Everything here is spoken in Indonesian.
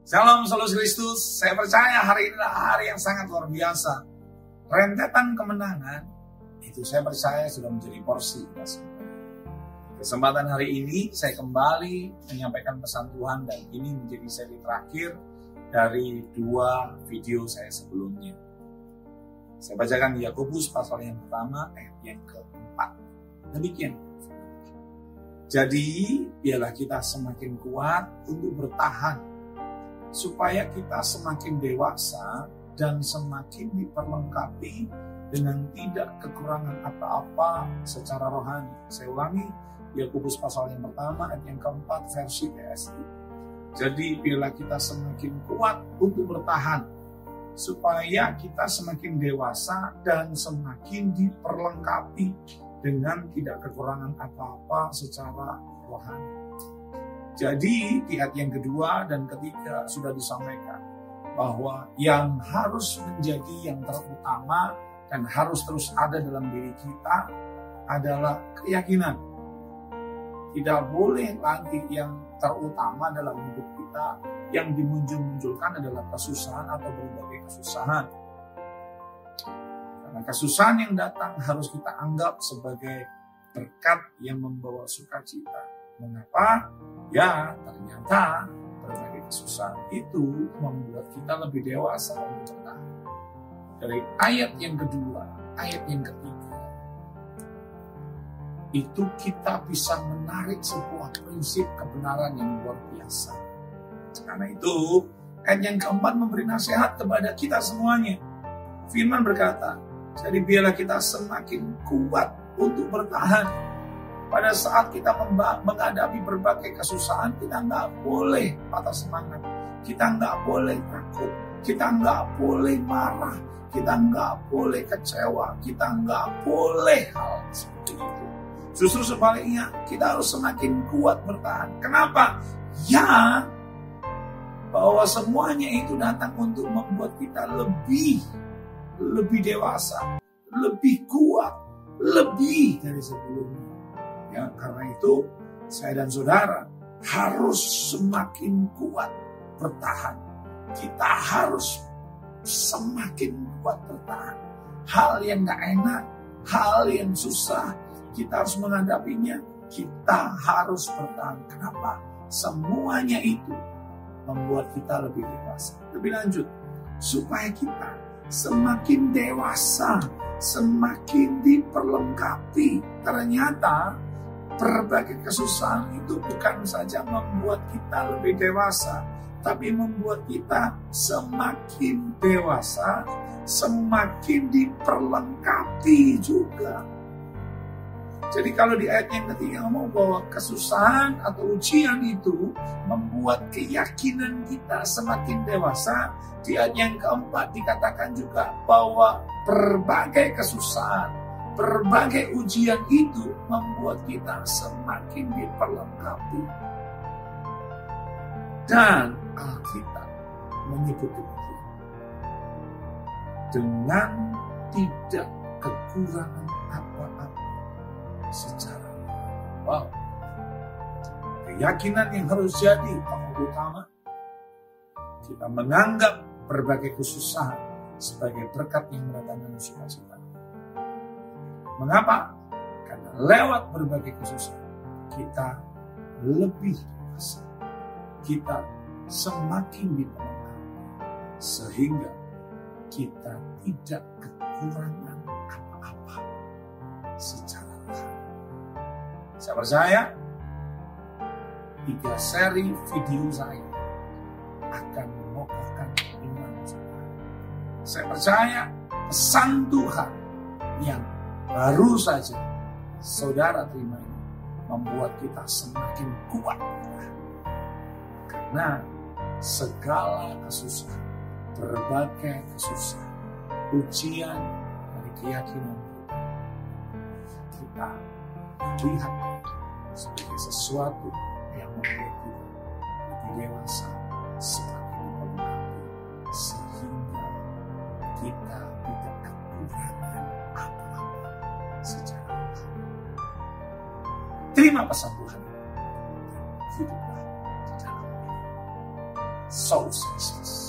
Salam Salam Kristus. Saya percaya hari ini adalah hari yang sangat luar biasa. Rentetan kemenangan itu saya percaya sudah menjadi porsi kita semua. Kesempatan hari ini saya kembali menyampaikan pesan Tuhan dan ini menjadi seri terakhir dari 2 video saya sebelumnya. Saya bacakan di Yakobus pasal yang pertama ayat yang ke-4. Demikian. Jadi biarlah kita semakin kuat untuk bertahan supaya kita semakin dewasa dan semakin diperlengkapi dengan tidak kekurangan apa-apa secara rohani. Saya ulangi, Yakobus pasal yang pertama ayat yang ke-4 versi TSI. Jadi biarlah kita semakin kuat untuk bertahan supaya kita semakin dewasa dan semakin diperlengkapi dengan tidak kekurangan apa-apa secara rohani. Jadi di ayat yang kedua dan ketiga sudah disampaikan bahwa yang harus menjadi yang terutama dan harus terus ada dalam diri kita adalah keyakinan. Tidak boleh lagi yang terutama dalam hidup kita yang dimunculkan adalah kesusahan atau berbagai kesusahan. Karena kesusahan yang datang harus kita anggap sebagai berkat yang membawa sukacita. Mengapa? Ya, ternyata berbagai kesusahan itu membuat kita lebih dewasa untuk bertahan. Dari ayat yang kedua, ayat yang ketiga, itu kita bisa menarik sebuah prinsip kebenaran yang luar biasa. Karena itu, ayat yang keempat memberi nasihat kepada kita semuanya. Firman berkata, jadi biarlah kita semakin kuat untuk bertahan. Pada saat kita menghadapi berbagai kesusahan, kita nggak boleh patah semangat. Kita nggak boleh takut. Kita nggak boleh marah. Kita nggak boleh kecewa. Kita nggak boleh hal seperti itu. Justru sebaliknya, kita harus semakin kuat bertahan. Kenapa? Ya, bahwa semuanya itu datang untuk membuat kita lebih dewasa, lebih kuat, lebih dari sebelumnya. Ya, karena itu saya dan saudara harus semakin kuat bertahan. Kita harus semakin kuat bertahan. Hal yang gak enak, hal yang susah, kita harus menghadapinya. Kita harus bertahan. Kenapa? Semuanya itu membuat kita lebih dewasa. Lebih lanjut, supaya kita semakin dewasa, semakin diperlengkapi. Ternyata berbagai kesusahan itu bukan saja membuat kita lebih dewasa, tapi membuat kita semakin dewasa, semakin diperlengkapi juga. Jadi kalau di ayat yang ketiga ngomong bahwa kesusahan atau ujian itu membuat keyakinan kita semakin dewasa, di ayat yang keempat dikatakan juga bahwa berbagai kesusahan, berbagai ujian itu membuat kita semakin diperlengkapi. Dan Alkitab menyebut demikian. Dengan tidak kekurangan apa-apa secara. Wow. Keyakinan yang harus jadi pokok utama. Kita menganggap berbagai kesusahan sebagai berkat yang mendatangkan sukacita. Mengapa? Karena lewat berbagai kesusahan kita lebih dewasa. Kita semakin diperlengkapi sehingga kita tidak kekurangan apa-apa secara rohani. Saya percaya 3 seri video saya akan mengokohkan iman saudara. Saya percaya pesan Tuhan yang baru saja saudara terima ini membuat kita semakin kuat. Karena segala kesusahan, berbagai kesusahan, ujian dari keyakinan kita lihat sebagai sesuatu yang membuat kita lebih dewasa, semakin diperlengkapi, sehingga kita tidak kekurangan apa-apa secara rohani. Terima pesan Tuhan. Hiduplah di dalam so sukses.